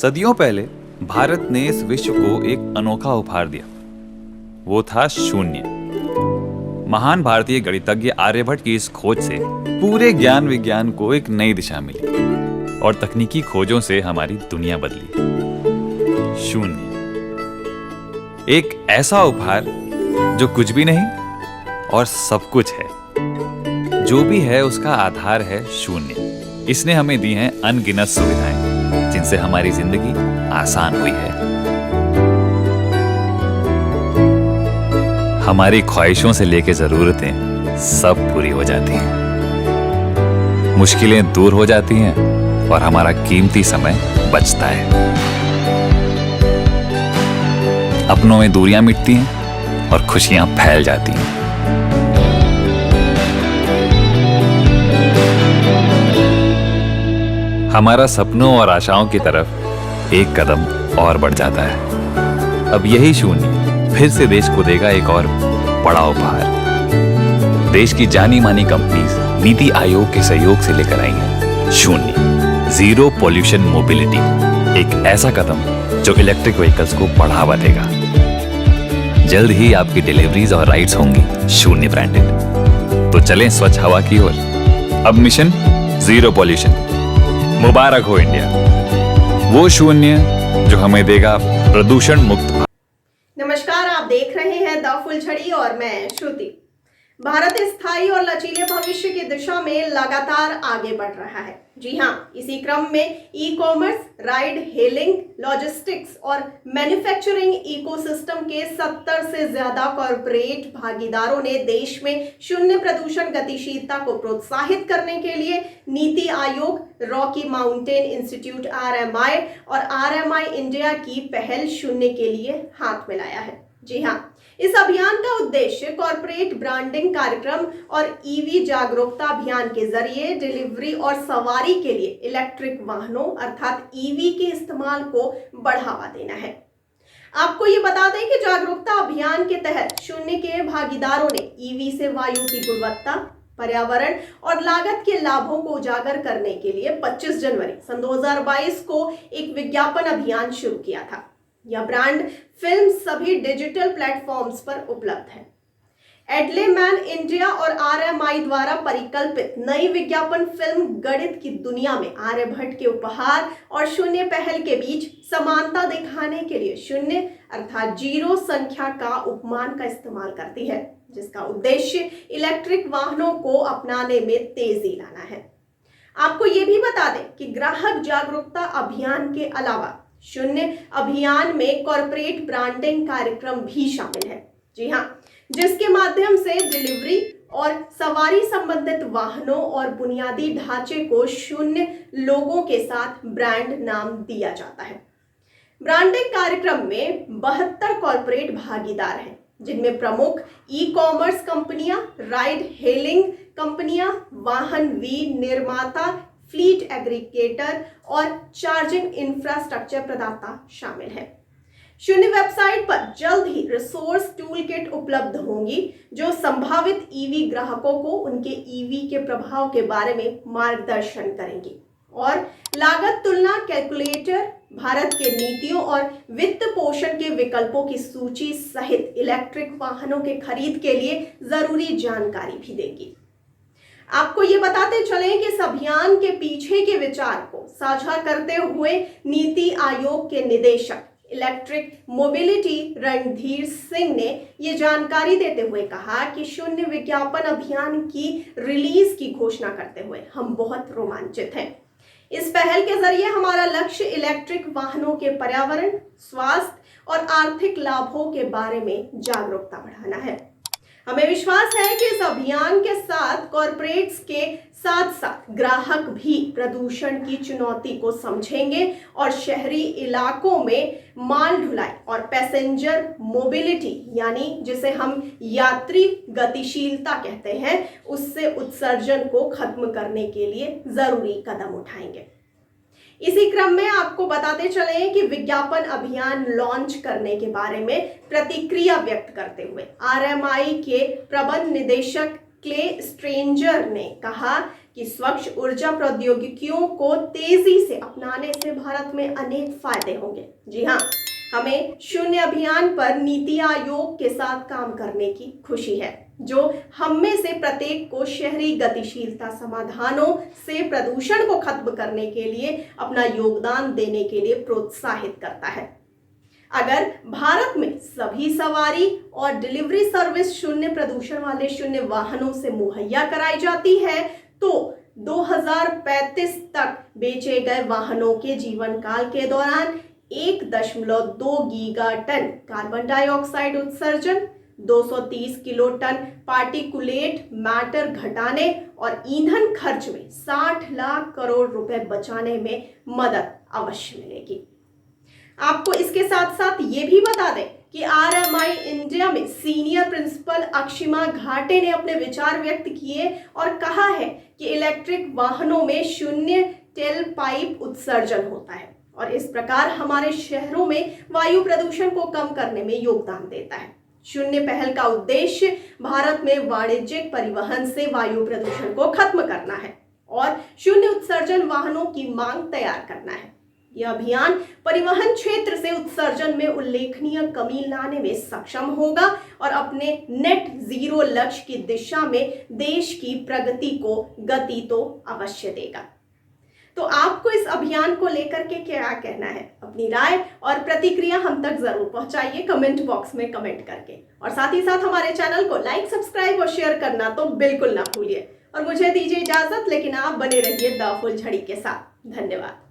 सदियों पहले भारत ने इस विश्व को एक अनोखा उपहार दिया। वो था शून्य। महान भारतीय गणितज्ञ आर्यभट्ट की इस खोज से पूरे ज्ञान विज्ञान को एक नई दिशा मिली और तकनीकी खोजों से हमारी दुनिया बदली। शून्य, एक ऐसा उपहार जो कुछ भी नहीं और सब कुछ है। जो भी है उसका आधार है शून्य। इसने हमें दी हैं अनगिनत सुविधाएं जिनसे हमारी जिंदगी आसान हुई है। हमारी ख्वाहिशों से लेकर जरूरतें सब पूरी हो जाती हैं। मुश्किलें दूर हो जाती हैं और हमारा कीमती समय बचता है। अपनों में दूरियां मिटती हैं और खुशियां फैल जाती हैं। हमारा सपनों और आशाओं की तरफ एक कदम और बढ़ जाता है। अब यही शून्य फिर से देश को देगा एक और बड़ा उपहार। देश की जानी मानी कंपनीज नीति आयोग के सहयोग से लेकर आई है शून्य, जीरो पॉल्यूशन मोबिलिटी। एक ऐसा कदम जो इलेक्ट्रिक व्हीकल्स को बढ़ावा देगा। जल्द ही आपकी डिलीवरीज और राइड्स होंगी शून्य ब्रांडेड। तो चलें स्वच्छ हवा की ओर। अब मिशन जीरो पॉल्यूशन। मुबारक हो इंडिया, वो शून्य जो हमें देगा प्रदूषण मुक्त। नमस्कार, आप देख रहे हैं द फुलझड़ी और मैं श्रुति। भारत स्थायी और लचीले भविष्य की दिशा में लगातार आगे बढ़ रहा है। जी हाँ, इसी क्रम में e commerce, ride hailing, logistics और मैन्युफैक्चरिंग इकोसिस्टम के 70 से ज्यादा कॉरपोरेट भागीदारों ने देश में शून्य प्रदूषण गतिशीलता को प्रोत्साहित करने के लिए NITI Aayog, Rocky mountain institute RMI और RMI इंडिया की पहल शून्य के लिए हाथ मिलाया है। जी हाँ, इस अभियान का उद्देश्य कॉर्पोरेट ब्रांडिंग कार्यक्रम और EV जागरूकता अभियान के जरिए डिलीवरी और सवारी के लिए इलेक्ट्रिक वाहनों अर्थात EV के इस्तेमाल को बढ़ावा देना है। आपको ये बता दें कि जागरूकता अभियान के तहत शून्य के भागीदारों ने EV से वायु की गुणवत्ता, पर्यावरण और लागत के लाभों को उजागर करने के लिए 25 जनवरी सन 2022 को एक विज्ञापन अभियान शुरू किया था। यह ब्रांड फिल्म सभी डिजिटल प्लेटफॉर्म्स पर उपलब्ध है। एडलेमैन इंडिया और RMI द्वारा परिकल्पित नई विज्ञापन फिल्म गणित की दुनिया में आर्यभट्ट के उपहार और शून्य पहल के बीच समानता दिखाने के लिए शून्य अर्थात जीरो संख्या का उपमान का इस्तेमाल करती है, जिसका उद्देश्य इलेक्ट्रिक वाहनों को अपनाने में तेजी लाना है। आपको ये भी बता दें कि ग्राहक जागरूकता अभियान के अलावा शून्य अभियान में कॉर्पोरेट ब्रांडिंग कार्यक्रम भी शामिल है। जी हाँ, जिसके माध्यम से डिलीवरी और सवारी संबंधित वाहनों और बुनियादी ढांचे को शून्य लोगों के साथ ब्रांड नाम दिया जाता है। ब्रांडिंग कार्यक्रम में 72 कॉर्पोरेट भागीदार हैं, जिनमें प्रमुख ई कॉमर्स कंपनियां, राइड हेलिंग कंपनियां, वाहन निर्माता, फ्लीट एग्रीगेटर और चार्जिंग इंफ्रास्ट्रक्चर प्रदाता शामिल हैं। शून्य वेबसाइट पर जल्द ही रिसोर्स टूल किट उपलब्ध होंगी जो संभावित EV ग्राहकों को उनके EV के प्रभाव के बारे में मार्गदर्शन करेंगी और लागत तुलना कैलकुलेटर, भारत के नीतियों और वित्त पोषण के विकल्पों की सूची सहित इलेक्ट्रिक वाहनों के खरीद के लिए जरूरी जानकारी भी देगी। आपको ये बताते चलें कि इस अभियान के पीछे के विचार को साझा करते हुए नीति आयोग के निदेशक इलेक्ट्रिक मोबिलिटी रणधीर सिंह ने ये जानकारी देते हुए कहा कि शून्य विज्ञापन अभियान की रिलीज की घोषणा करते हुए हम बहुत रोमांचित हैं। इस पहल के जरिए हमारा लक्ष्य इलेक्ट्रिक वाहनों के पर्यावरण, स्वास्थ्य और आर्थिक लाभों के बारे में जागरूकता बढ़ाना है। हमें विश्वास है कि इस अभियान के साथ कॉर्पोरेट्स के साथ साथ ग्राहक भी प्रदूषण की चुनौती को समझेंगे और शहरी इलाकों में माल ढुलाई और पैसेंजर मोबिलिटी यानी जिसे हम यात्री गतिशीलता कहते हैं, उससे उत्सर्जन को खत्म करने के लिए जरूरी कदम उठाएंगे। इसी क्रम में आपको बताते चले कि विज्ञापन अभियान लॉन्च करने के बारे में प्रतिक्रिया व्यक्त करते हुए RMI के प्रबंध निदेशक क्ले स्ट्रेंजर ने कहा कि स्वच्छ ऊर्जा प्रौद्योगिकियों को तेजी से अपनाने से भारत में अनेक फायदे होंगे। जी हाँ, हमें शून्य अभियान पर नीति आयोग के साथ काम करने की खुशी है, जो हम में से प्रत्येक को शहरी गतिशीलता समाधानों से प्रदूषण को खत्म करने के लिए अपना योगदान देने के लिए प्रोत्साहित करता है। अगर भारत में सभी सवारी और डिलीवरी सर्विस शून्य प्रदूषण वाले शून्य वाहनों से मुहैया कराई जाती है तो 2035 तक बेचे गए वाहनों के जीवन काल के दौरान 1.2 गीगाटन कार्बन डाइऑक्साइड उत्सर्जन, 230 किलो टन पार्टिकुलेट मैटर घटाने और ईंधन खर्च में 60 लाख करोड़ रुपए बचाने में मदद अवश्य मिलेगी। आपको इसके साथ साथ ये भी बता दें कि RMI इंडिया में सीनियर प्रिंसिपल अक्षिमा घाटे ने अपने विचार व्यक्त किए और कहा है कि इलेक्ट्रिक वाहनों में शून्य टेल पाइप उत्सर्जन होता है और इस प्रकार हमारे शहरों में वायु प्रदूषण को कम करने में योगदान देता है। शून्य पहल का उद्देश्य भारत में वाणिज्यिक परिवहन से वायु प्रदूषण को खत्म करना है और शून्य उत्सर्जन वाहनों की मांग तैयार करना है। यह अभियान परिवहन क्षेत्र से उत्सर्जन में उल्लेखनीय कमी लाने में सक्षम होगा और अपने नेट जीरो लक्ष्य की दिशा में देश की प्रगति को गति तो अवश्य देगा। तो आपको इस अभियान को लेकर के क्या कहना है? अपनी राय और प्रतिक्रिया हम तक जरूर पहुंचाइए कमेंट बॉक्स में कमेंट करके, और साथ ही साथ हमारे चैनल को लाइक, सब्सक्राइब और शेयर करना तो बिल्कुल ना भूलिए। और मुझे दीजिए इजाजत, लेकिन आप बने रहिए द फुलझड़ी के साथ। धन्यवाद।